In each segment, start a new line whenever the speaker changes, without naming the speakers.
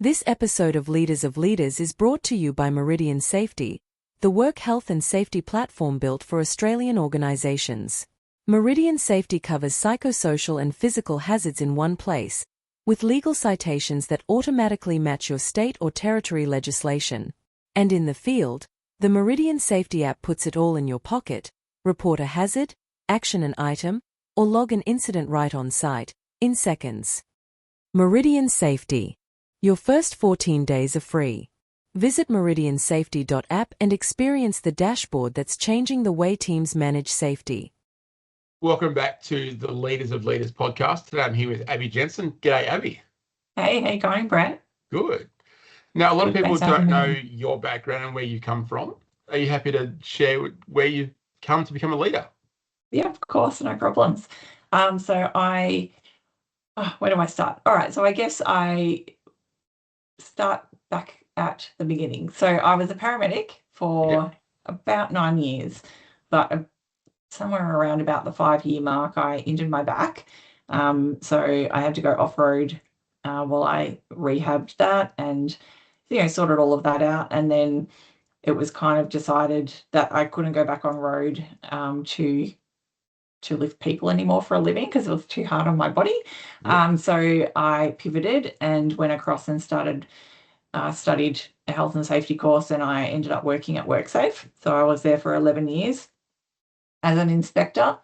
This episode of Leaders is brought to you by Meridian Safety, the work health and safety platform built for Australian organisations. Meridian Safety covers psychosocial and physical hazards in one place, with legal citations that automatically match your state or territory legislation. And in the field, the Meridian Safety app puts it all in your pocket: report a hazard, action an item, or log an incident right on site, in seconds. Meridian Safety. Your first 14 days are free. Visit meridiansafety.app and experience the dashboard that's changing the way teams manage safety.
Welcome back to the Leaders podcast. Today I'm here with Abbie Janssen. G'day, Abbie.
Hey, how you going, Brett?
Good. Now, a lot of people don't know
me.
your background and where you come from. Are you happy to share where you've come to become a leader?
Yeah, of course, no problems. Where do I start? All right, so I guess I start back at the beginning. So I was a paramedic for about 9 years, but somewhere around about the 5-year mark, I injured my back. So I had to go off-road while I rehabbed that and, sorted all of that out. And then it was kind of decided that I couldn't go back on road to lift people anymore for a living because it was too hard on my body. So I pivoted and went across and studied a health and safety course, and I ended up working at WorkSafe. So I was there for 11 years as an inspector.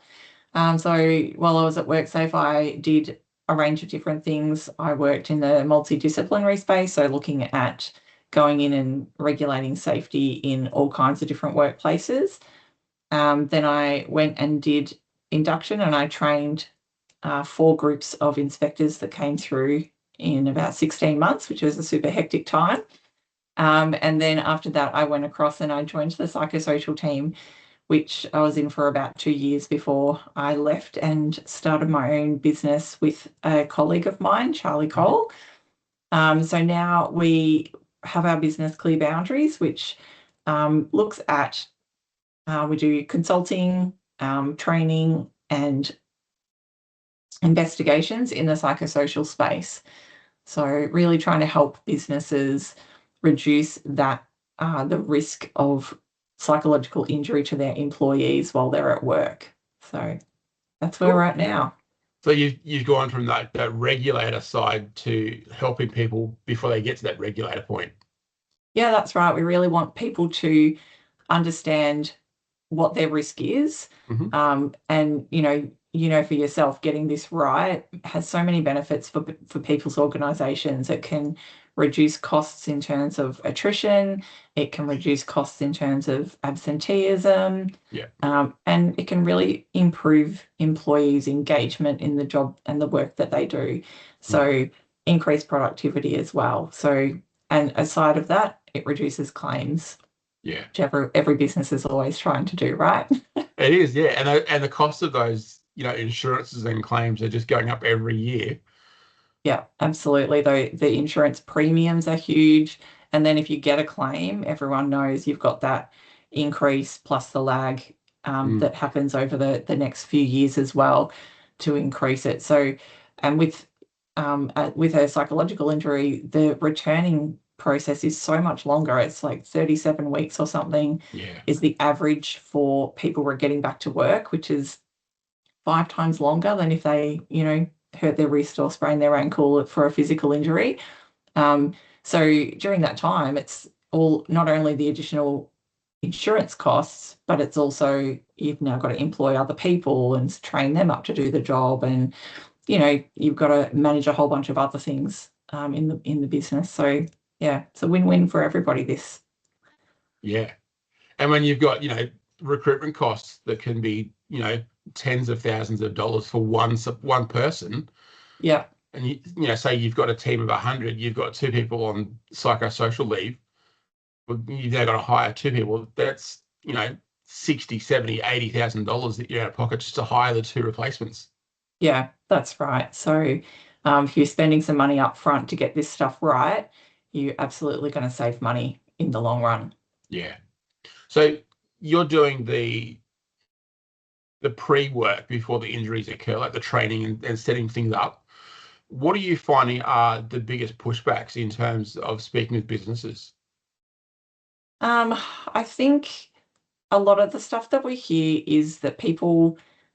So while I was at WorkSafe, I did a range of different things. I worked in the multidisciplinary space, so looking at going in and regulating safety in all kinds of different workplaces. Then I went and did induction, and I trained 4 groups of inspectors that came through in about 16 months, which was a super hectic time. And then after that, I went across and I joined the psychosocial team, which I was in for about 2 years before I left and started my own business with a colleague of mine, Charlie Cole. So now we have our business Clear Boundaries, which looks at, we do consulting, training and investigations in the psychosocial space. So really trying to help businesses reduce that the risk of psychological injury to their employees while they're at work. So that's where we're at now.
So you've gone from that regulator side to helping people before they get to that regulator point.
Yeah, that's right. We really want people to understand what their risk is. And, for yourself, getting this right has so many benefits for people's organisations. It can reduce costs in terms of attrition. It can reduce costs in terms of absenteeism. And it can really improve employees' engagement in the job and the work that they do. So increase productivity as well. So, and aside of that, it reduces claims.
Yeah.
Which every business is always trying to do, right?
It is, yeah. And the cost of those, insurances and claims are just going up every year.
Yeah, absolutely. Though the insurance premiums are huge. And then if you get a claim, everyone knows you've got that increase plus the lag that happens over the next few years as well to increase it. So, and with a psychological injury, the returning process is so much longer. It's like 37 weeks or something is the average for people who are getting back to work, which is 5 times longer than if they, hurt their wrist or sprain their ankle for a physical injury. So during that time, it's all not only the additional insurance costs, but it's also you've now got to employ other people and train them up to do the job, and you've got to manage a whole bunch of other things in the business. So yeah, it's a win-win for everybody, this.
Yeah. And when you've got, recruitment costs that can be, tens of thousands of dollars for one person.
Yeah.
And, say you've got a team of 100, you've got 2 people on psychosocial leave. Well, you've now got to hire 2 people. That's, $60,000, $70,000, $80,000 that you're out of pocket just to hire the 2 replacements.
Yeah, that's right. So if you're spending some money up front to get this stuff right, you're absolutely going to save money in the long run.
Yeah. So you're doing the pre-work before the injuries occur, like the training and setting things up. What are you finding are the biggest pushbacks in terms of speaking with businesses?
I think a lot of the stuff that we hear is that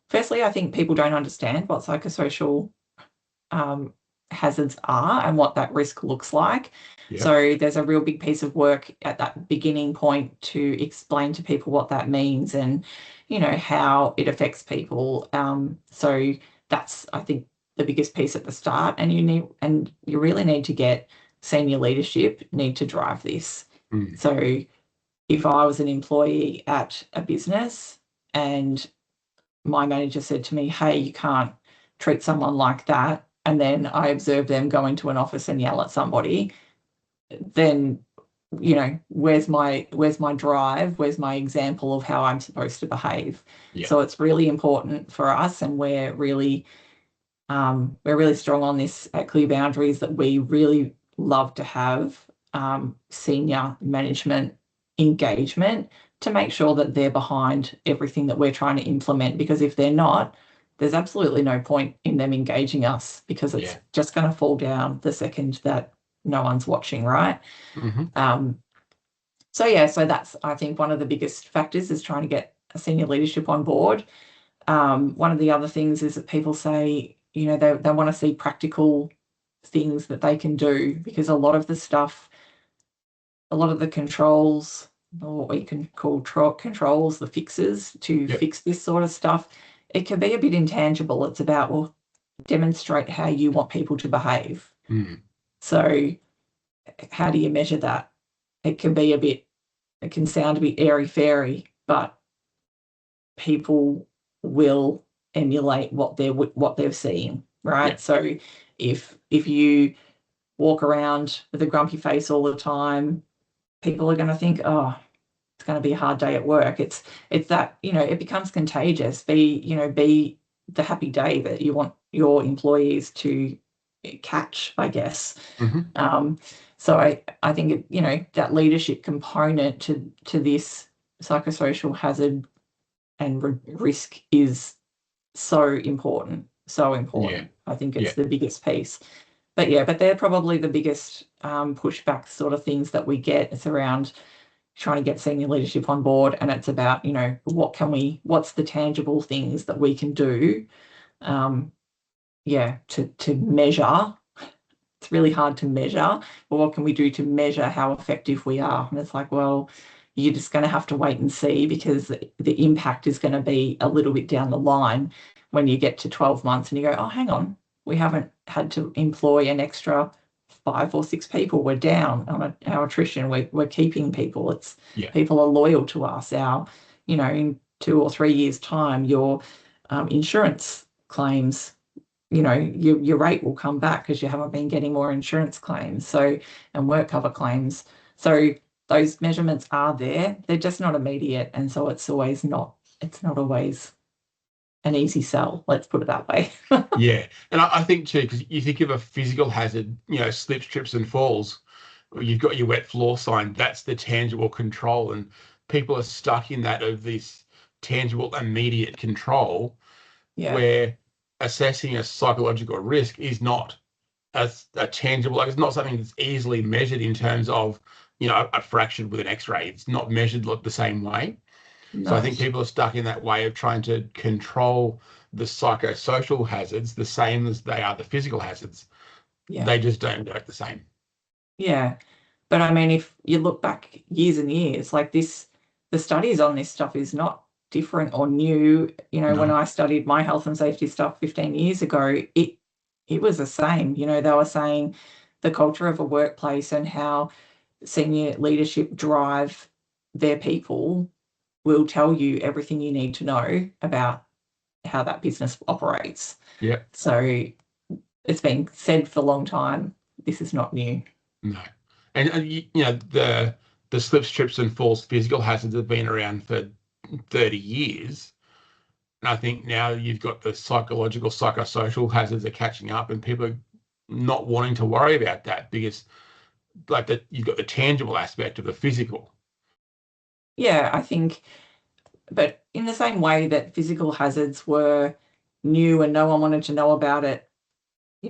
firstly, I think people don't understand what psychosocial um, hazards are and what that risk looks like.
Yeah.
So there's a real big piece of work at that beginning point to explain to people what that means and, how it affects people. So that's, I think, the biggest piece at the start. And you really need to get senior leadership need to drive this.
Mm.
So if I was an employee at a business and my manager said to me, hey, you can't treat someone like that, and then I observe them go into an office and yell at somebody, then where's my drive? Where's my example of how I'm supposed to behave?
Yeah.
So it's really important for us, and we're really strong on this at Clear Boundaries, that we really love to have senior management engagement to make sure that they're behind everything that we're trying to implement, because if they're not, there's absolutely no point in them engaging us, because it's just going to fall down the second that no one's watching, right?
Mm-hmm.
So that's, I think, one of the biggest factors is trying to get a senior leadership on board. One of the other things is that people say, they want to see practical things that they can do, because a lot of the controls, or what we can call controls, the fixes to fix this sort of stuff, it can be a bit intangible. It's about, well, demonstrate how you want people to behave.
Mm.
So how do you measure that? It can sound a bit airy-fairy, but people will emulate what they're seeing, right? So if you walk around with a grumpy face all the time, people are going to think, oh, it's going to be a hard day at work. It's that, it becomes contagious. Be the happy day that you want your employees to catch, I guess.
Mm-hmm.
So I think that leadership component to this psychosocial hazard and risk is so important.
Yeah.
I think it's the biggest piece. But they're probably the biggest pushback sort of things that we get. It's around trying to get senior leadership on board, and it's about, what's the tangible things that we can do to measure. It's really hard to measure, but what can we do to measure how effective we are? And it's like, well, you're just going to have to wait and see, because the impact is going to be a little bit down the line when you get to 12 months and you go, oh, hang on, we haven't had to employ an extra 5 or 6 people. We're down on our attrition. We're keeping people. People are loyal to us. In 2 or 3 years' time, your insurance claims, your rate will come back because you haven't been getting more insurance claims, and work cover claims. So those measurements are there. They're just not immediate, and so it's not always an easy sell. Let's put it that way.
Yeah, and I think too, because you think of a physical hazard, slips, trips, and falls. You've got your wet floor sign. That's the tangible control, and people are stuck in that of this tangible, immediate control, where assessing a psychological risk is not a tangible, like it's not something that's easily measured in terms of, a fraction with an X-ray. It's not measured the same way.
No.
So I think people are stuck in that way of trying to control the psychosocial hazards the same as they are the physical hazards. They just don't work the same.
Yeah. But I mean, if you look back years and years, like this, the studies on this stuff is not different or new.
No.
When I studied my health and safety stuff 15 years ago, it was the same. They were saying the culture of a workplace and how senior leadership drive their people will tell you everything you need to know about how that business operates.
Yeah.
So it's been said for a long time. This is not new.
No. And the slips, trips, and falls physical hazards have been around for 30 years. And I think now you've got the psychological, psychosocial hazards are catching up, and people are not wanting to worry about that because you've got the tangible aspect of the physical.
Yeah, I think, but in the same way that physical hazards were new and no one wanted to know about it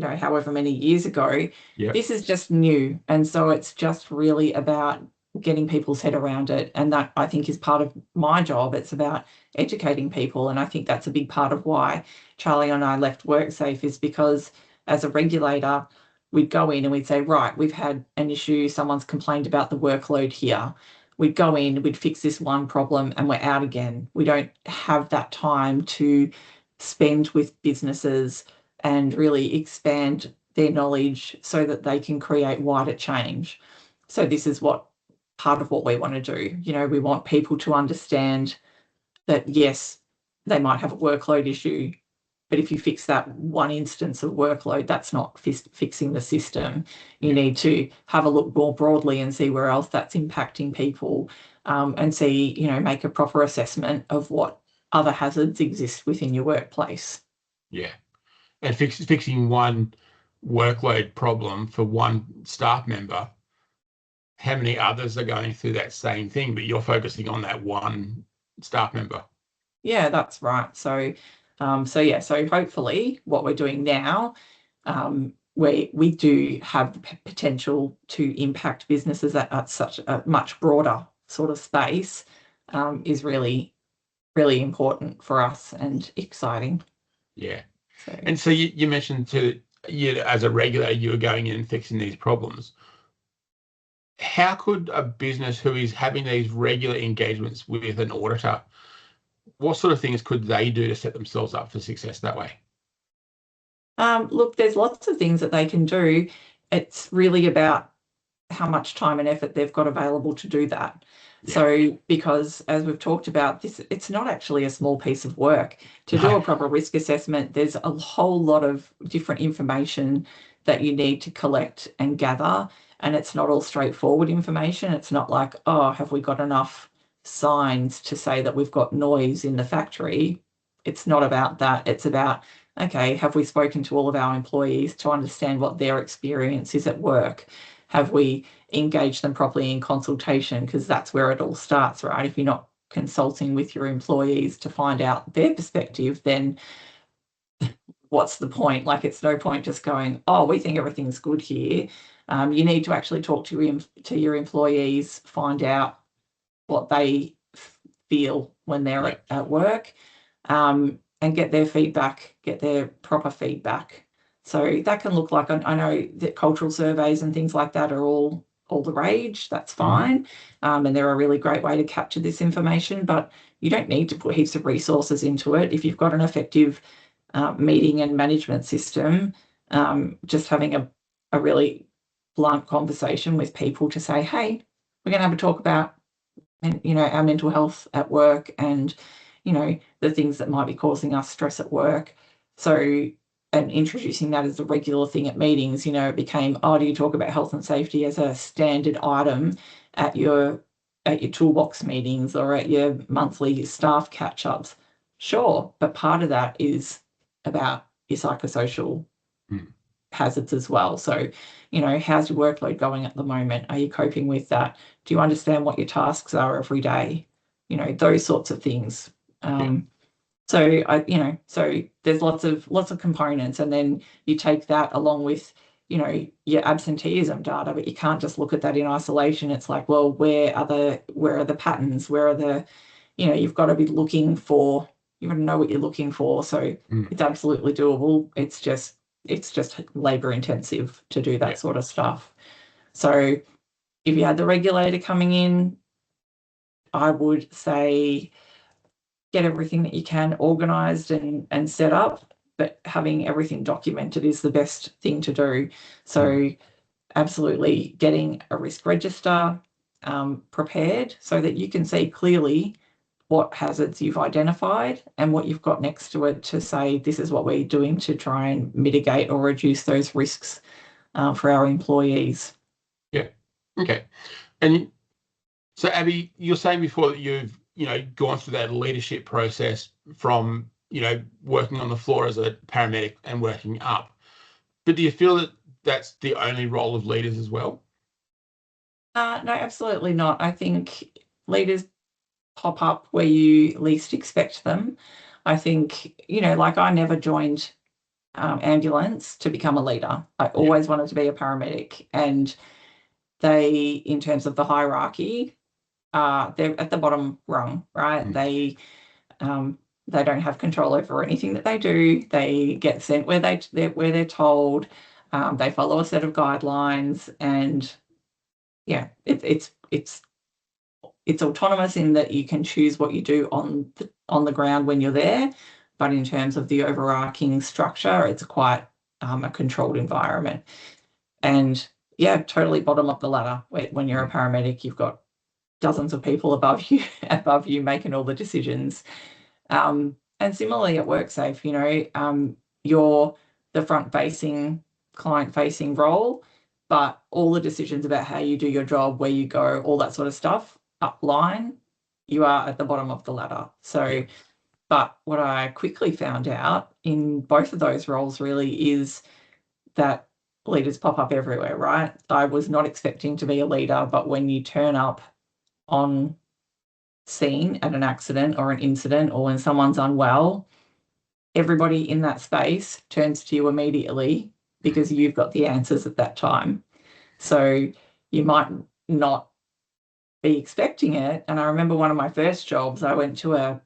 however many years ago.
Yep.
This is just new. And so it's just really about getting people's head around it. And that, I think, is part of my job. It's about educating people. And I think that's a big part of why Charlie and I left WorkSafe, is because as a regulator, we'd go in and we'd say, right, we've had an issue, someone's complained about the workload here. We'd go in, we'd fix this one problem, and we're out again. We don't have that time to spend with businesses and really expand their knowledge so that they can create wider change. So this is part of what we want to do. We want people to understand that, yes, they might have a workload issue, but if you fix that one instance of workload, that's not fixing the system. You need to have a look more broadly and see where else that's impacting people, and see, make a proper assessment of what other hazards exist within your workplace.
Yeah. And fixing one workload problem for one staff member, how many others are going through that same thing, but you're focusing on that one staff member?
Yeah, that's right. So hopefully what we're doing now, we do have the potential to impact businesses at such a much broader sort of space, is really, really important for us and exciting.
Yeah. And so you mentioned as a regulator, you were going in and fixing these problems. How could a business who is having these regular engagements with an auditor, what sort of things could they do to set themselves up for success that way?
Look, there's lots of things that they can do. It's really about how much time and effort they've got available to do that. Yeah. So, because as we've talked about, it's not actually a small piece of work. To do a proper risk assessment, there's a whole lot of different information that you need to collect and gather, and it's not all straightforward information. It's not like, oh, have we got enough signs to say that we've got noise in the factory? It's not about that. It's about, okay, have we spoken to all of our employees to understand what their experience is at work? Have we engaged them properly in consultation? Because that's where it all starts, right? If you're not consulting with your employees to find out their perspective, then what's the point? Like, it's no point just going, oh, we think everything's good here. You need to actually talk to your employees, find out what they feel when they're at work, and get their feedback, get their proper feedback. So that can look like, I know that cultural surveys and things like that are all the rage. That's fine. And they're a really great way to capture this information, but you don't need to put heaps of resources into it. If you've got an effective meeting and management system, just having a really blunt conversation with people to say, hey, we're going to have a talk about, our mental health at work and, the things that might be causing us stress at work. So, and introducing that as a regular thing at meetings, it became, oh, do you talk about health and safety as a standard item at your toolbox meetings or at your monthly staff catch-ups? Sure, but part of that is about your psychosocial hazards as well. So, how's your workload going at the moment? Are you coping with that? Do you understand what your tasks are every day? Those sorts of things. So there's lots of components, and then you take that along with, your absenteeism data, but you can't just look at that in isolation. It's like, well, where are the patterns? Where are the, you've got to be looking for, you've got to know what you're looking for. So it's absolutely doable. It's just labor intensive to do that sort of stuff. So if you had the regulator coming in, I would say get everything that you can organised and set up, but having everything documented is the best thing to do. So absolutely getting a risk register prepared so that you can see clearly what hazards you've identified and what you've got next to it to say, this is what we're doing to try and mitigate or reduce those risks for our employees.
Yeah. Okay. And so, Abbie, you're saying before that you've gone through that leadership process from working on the floor as a paramedic and working up, but do you feel that that's the only role of leaders as well?
No, absolutely not. I think leaders pop up where you least expect them. I think, like, I never joined ambulance to become a leader. I always wanted to be a paramedic, and they, in terms of the hierarchy, they're at the bottom rung, right? They don't have control over anything that they do. They get sent where they're told. They follow a set of guidelines, and yeah, it's autonomous in that you can choose what you do on the ground when you're there, but in terms of the overarching structure, it's quite a controlled environment. And yeah, totally bottom of the ladder. When you're a paramedic, you've got dozens of people above you making all the decisions. And similarly at WorkSafe, you're the front-facing, client-facing role, but all the decisions about how you do your job, where you go, all that sort of stuff, upline, you are at the bottom of the ladder. So, but what I quickly found out in both of those roles really is that leaders pop up everywhere, right? I was not expecting to be a leader, but when you turn up on scene at an accident or an incident, or when someone's unwell, everybody in that space turns to you immediately because you've got the answers at that time. So you might not be expecting it. And I remember one of my first jobs, I went to a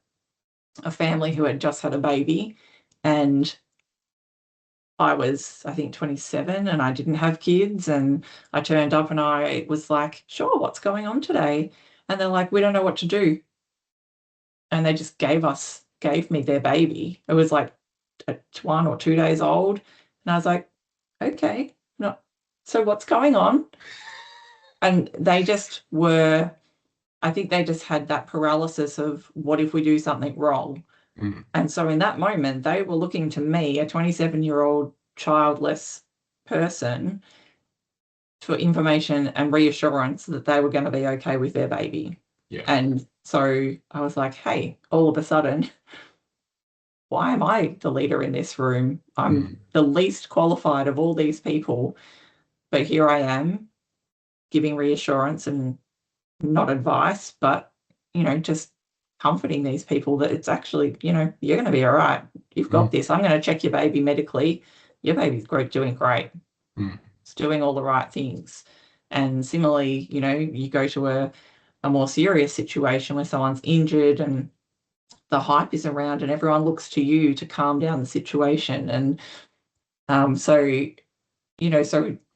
family who had just had a baby, and I was, I think, 27, and I didn't have kids, and I turned up and I was like, sure, what's going on today? And they're like, we don't know what to do. And they just gave me their baby. It was like 1 or 2 days old. And I was like, okay, no, so what's going on? And they just were, I think they just had that paralysis of, what if we do something wrong? And so in that moment, they were looking to me, a 27-year-old childless person, for information and reassurance that they were going to be okay with their baby.
Yeah.
And so I was like, hey, all of a sudden, why am I the leader in this room? I'm the least qualified of all these people, but here I am giving reassurance and not advice, but, just comforting these people that it's actually, you're going to be all right. You've got this. I'm going to check your baby medically. Your baby's doing great. It's doing all the right things. And similarly, you go to a more serious situation where someone's injured and the hype is around and everyone looks to you to calm down the situation. And so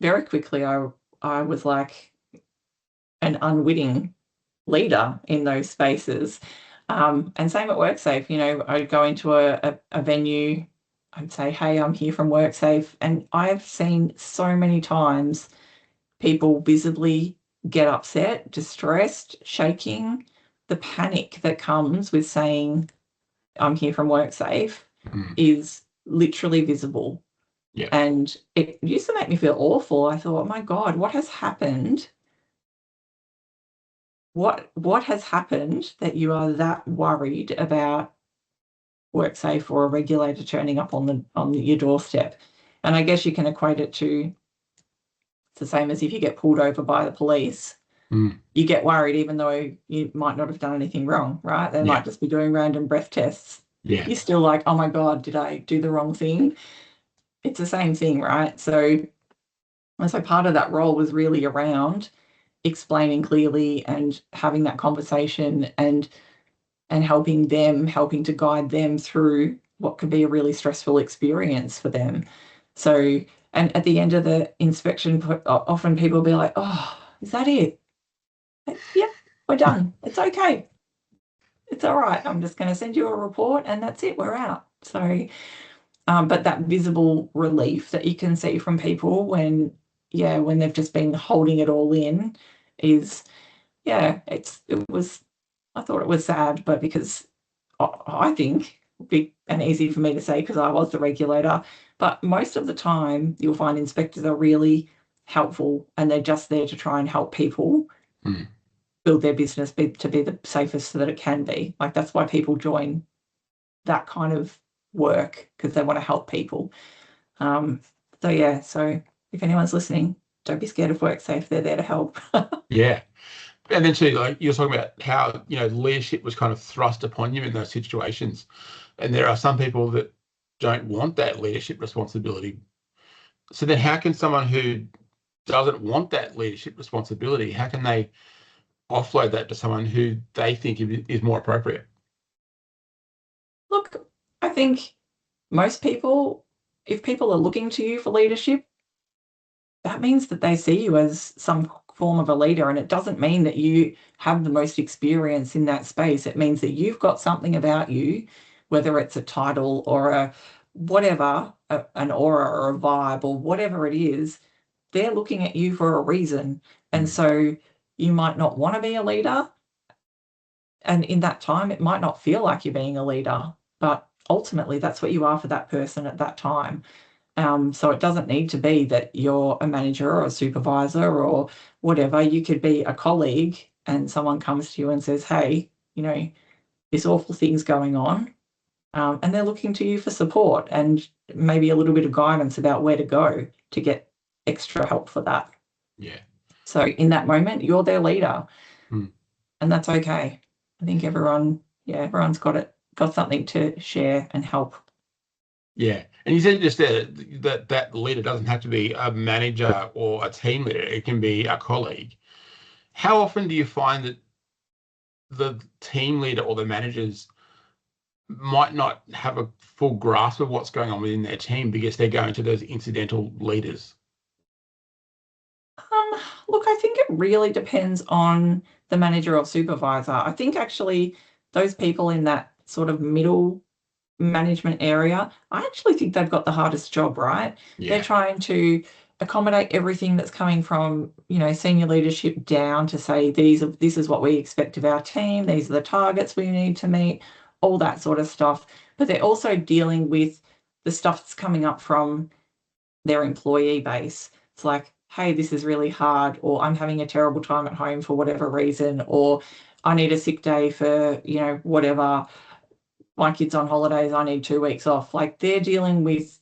very quickly I was like an unwitting leader in those spaces. And same at WorkSafe, I'd go into a venue, I'd say, hey, I'm here from WorkSafe. And I've seen so many times people visibly get upset, distressed, shaking. The panic that comes with saying, I'm here from WorkSafe, is literally visible.
Yeah.
And it used to make me feel awful. I thought, oh my God, what has happened? What has happened that you are that worried about WorkSafe or a regulator turning up on your doorstep? And I guess you can equate it to, it's the same as if you get pulled over by the police. You get worried even though you might not have done anything wrong, right? They might just be doing random breath tests.
Yeah.
You're still like, oh my God, did I do the wrong thing? It's the same thing, right? So part of that role was really around explaining clearly and having that conversation and helping to guide them through what could be a really stressful experience for them. So, and at the end of the inspection, often people will be like, oh, is that it? Yep, we're done. It's okay. It's all right. I'm just going to send you a report and that's it. We're out. So, but that visible relief that you can see from people when they've just been holding it all in is, I thought it was sad, but because I think it'd be easy for me to say because I was the regulator, but most of the time you'll find inspectors are really helpful and they're just there to try and help people build their business to be the safest so that it can be. Like, that's why people join that kind of work, because they want to help people. So if anyone's listening, don't be scared of WorkSafe. They're there to help.
Yeah. And then too, like you're talking about how, leadership was kind of thrust upon you in those situations. And there are some people that don't want that leadership responsibility. So then how can someone who doesn't want that leadership responsibility, how can they offload that to someone who they think is more appropriate?
Look, I think most people, if people are looking to you for leadership, that means that they see you as some form of a leader. And it doesn't mean that you have the most experience in that space. It means that you've got something about you, whether it's a title or a whatever, an aura or a vibe or whatever it is, they're looking at you for a reason. And so you might not want to be a leader. And in that time, it might not feel like you're being a leader, but ultimately that's what you are for that person at that time. So it doesn't need to be that you're a manager or a supervisor or whatever. You could be a colleague and someone comes to you and says, hey, this awful thing's going on. And they're looking to you for support and maybe a little bit of guidance about where to go to get extra help for that.
Yeah.
So in that moment, you're their leader.
Mm.
And that's okay. I think everyone's got something to share and help.
Yeah. And you said just there that leader doesn't have to be a manager or a team leader. It can be a colleague. How often do you find that the team leader or the managers might not have a full grasp of what's going on within their team because they're going to those incidental leaders?
Look, I think it really depends on the manager or supervisor. I think actually those people in that sort of middle management area, I actually think they've got the hardest job, right?
Yeah.
They're trying to accommodate everything that's coming from, senior leadership down to say this is what we expect of our team, these are the targets we need to meet, all that sort of stuff. But they're also dealing with the stuff that's coming up from their employee base. It's like, hey, this is really hard, or I'm having a terrible time at home for whatever reason, or I need a sick day for, whatever. My kid's on holidays, I need 2 weeks off. Like they're dealing with,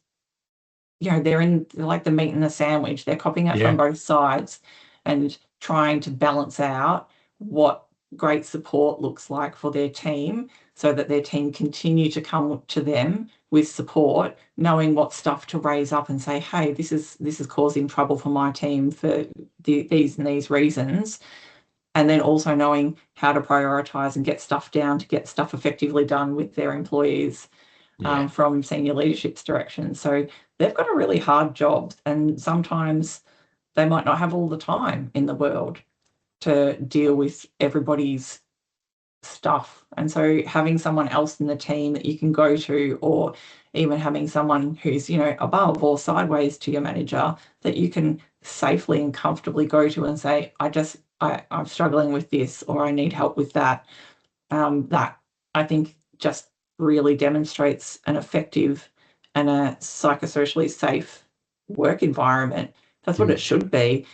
they're like the meat and the sandwich. They're copying it from both sides and trying to balance out what great support looks like for their team so that their team continue to come to them with support, knowing what stuff to raise up and say, hey, this is causing trouble for my team for these and these reasons. And then also knowing how to prioritize and get stuff down to get stuff effectively done with their employees from senior leadership's direction. So they've got a really hard job, and sometimes they might not have all the time in the world to deal with everybody's stuff. And so having someone else in the team that you can go to, or even having someone who's, above or sideways to your manager that you can safely and comfortably go to and say, I'm struggling with this, or I need help with that. That I think just really demonstrates an effective and a psychosocially safe work environment. That's what it should be.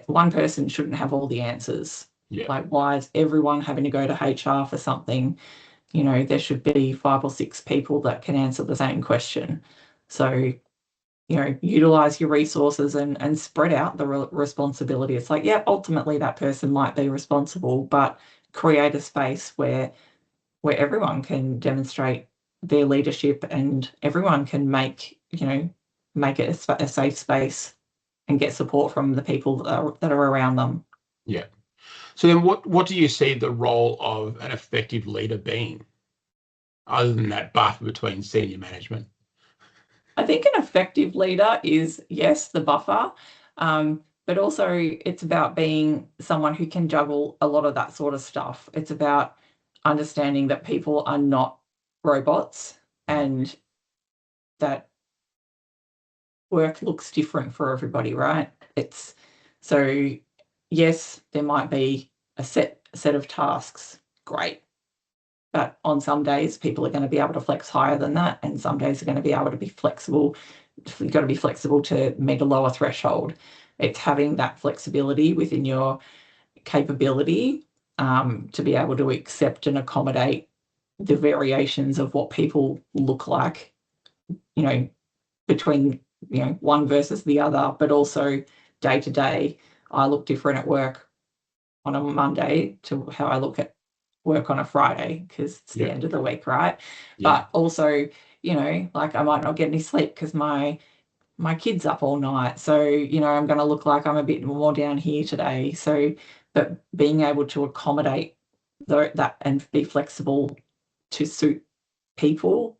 One person shouldn't have all the answers.
Yeah.
Like, why is everyone having to go to HR for something? There should be 5 or 6 people that can answer the same question. So, utilize your resources and spread out the responsibility. It's like, yeah, ultimately that person might be responsible, but create a space where everyone can demonstrate their leadership and everyone can make it a safe space and get support from the people that are around them.
Yeah. So then what do you see the role of an effective leader being, other than that buffer between senior management?
I think an effective leader is, yes, the buffer, but also it's about being someone who can juggle a lot of that sort of stuff. It's about understanding that people are not robots and that work looks different for everybody, right? So yes, there might be a set of tasks, great. But on some days, people are going to be able to flex higher than that, and some days are going to be able to be flexible. You've got to be flexible to meet a lower threshold. It's having that flexibility within your capability to be able to accept and accommodate the variations of what people look like, between one versus the other, but also day to day. I look different at work on a Monday to how I look at work on a Friday because it's the end of the week, right?
Yeah.
But also, like I might not get any sleep because my kid's up all night. So, I'm going to look like I'm a bit more down here today. So, but being able to accommodate that and be flexible to suit people,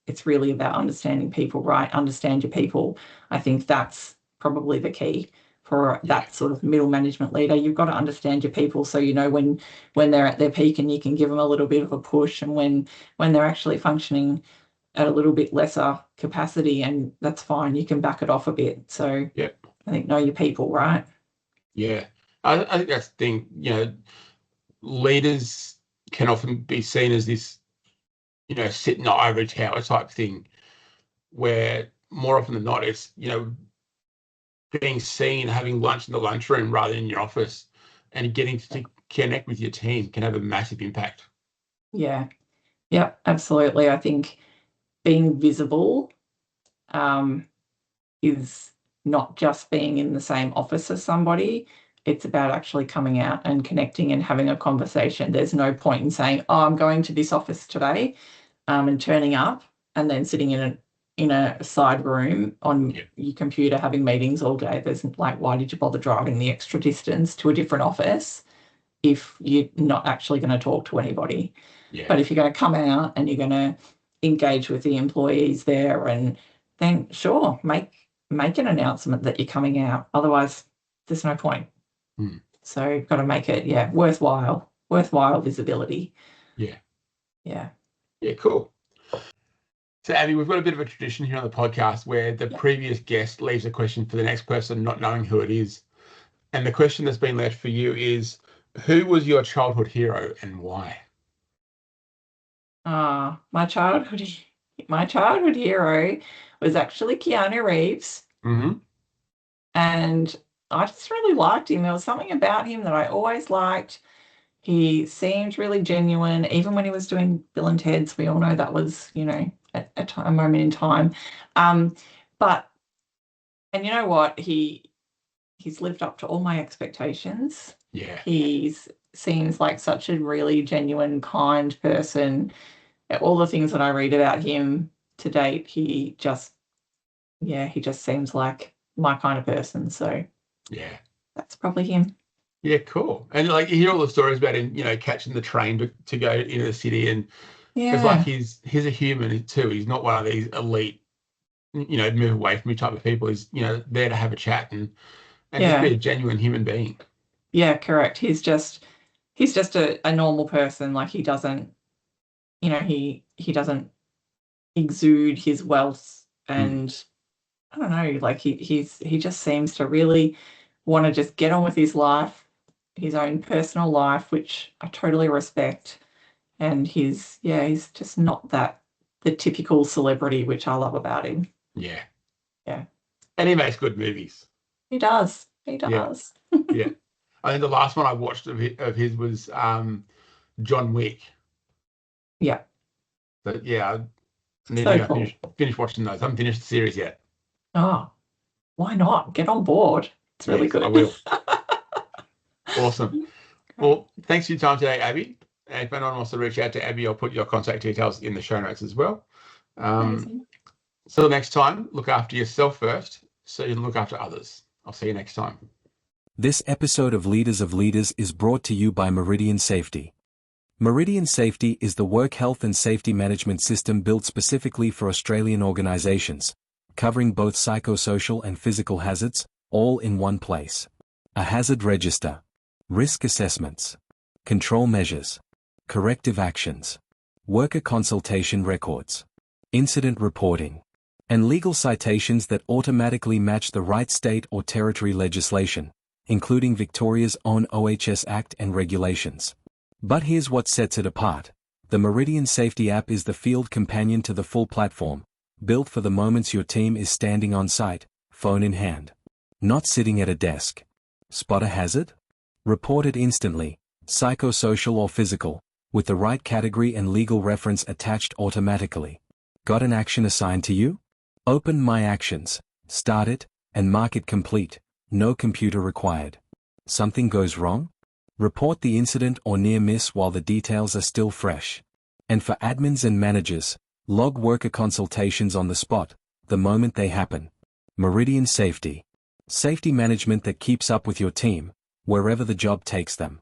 it's really about understanding people, right? Understand your people. I think that's probably the key for that sort of middle management leader. You've got to understand your people so when they're at their peak and you can give them a little bit of a push, and when they're actually functioning at a little bit lesser capacity, and that's fine. You can back it off a bit. So I think know your people, right?
Yeah. I think that's the thing, leaders can often be seen as this, sit in the ivory tower type thing, where more often than not, it's, being seen, having lunch in the lunchroom rather than in your office, and getting to connect with your team can have a massive impact.
Yeah. Yep, absolutely. I think being visible is not just being in the same office as somebody. It's about actually coming out and connecting and having a conversation. There's no point in saying, "Oh, I'm going to this office today," and turning up and then sitting in a side room on your computer having meetings all day. There's like, why did you bother driving the extra distance to a different office if you're not actually going to talk to anybody?
Yeah.
But if you're going to come out and you're going to engage with the employees there, and then sure, make an announcement that you're coming out. Otherwise, there's no point. So you've got to make it, worthwhile visibility.
Yeah.
Yeah.
Yeah, cool. So, Abbie, we've got a bit of a tradition here on the podcast where the previous guest leaves a question for the next person, not knowing who it is. And the question that's been left for you is, who was your childhood hero and why?
My childhood hero was actually Keanu Reeves.
Mm-hmm.
And I just really liked him. There was something about him that I always liked. He seemed really genuine, even when he was doing Bill and Ted's. We all know that was, a moment in time. But you know what? He's lived up to all my expectations.
Yeah.
He seems like such a really genuine, kind person. All the things that I read about him to date, he just seems like my kind of person. So
yeah,
that's probably him.
Yeah, cool. And like you hear all the stories about him, catching the train to go into the city, and it's like he's a human too. He's not one of these elite, move away from me type of people. He's there to have a chat and just be a genuine human being.
Yeah, correct. He's just a normal person. Like he doesn't, he doesn't exude his wealth, and I don't know, like he just seems to really want to just get on with his life, his own personal life, which I totally respect. And he's just not the typical celebrity, which I love about him.
Yeah.
Yeah.
And he makes good movies.
He does. He does.
Yeah. I think the last one I watched of his was John Wick.
Yeah.
But yeah, I need
So
to
cool.
finish watching those. I haven't finished the series yet.
Oh, why not? Get on board. It's really good.
I will. Awesome. Well, thanks for your time today, Abbie. And if anyone wants to reach out to Abbie, I'll put your contact details in the show notes as well. So next time, look after yourself first so you can look after others. I'll see you next time.
This episode of Leaders is brought to you by Meridian Safety. Meridian Safety is the work health and safety management system built specifically for Australian organisations, covering both psychosocial and physical hazards, all in one place. A hazard register, risk assessments, control measures, corrective actions, worker consultation records, incident reporting, and legal citations that automatically match the right state or territory legislation, including Victoria's own OHS Act and regulations. But here's what sets it apart. The Meridian Safety app is the field companion to the full platform, built for the moments your team is standing on site, phone in hand. Not sitting at a desk. Spot a hazard? Report it instantly, psychosocial or physical, with the right category and legal reference attached automatically. Got an action assigned to you? Open My Actions, start it, and mark it complete. No computer required. Something goes wrong? Report the incident or near miss while the details are still fresh. And for admins and managers, Log worker consultations on the spot, the moment they happen. Meridian Safety. Safety management that keeps up with your team, wherever the job takes them.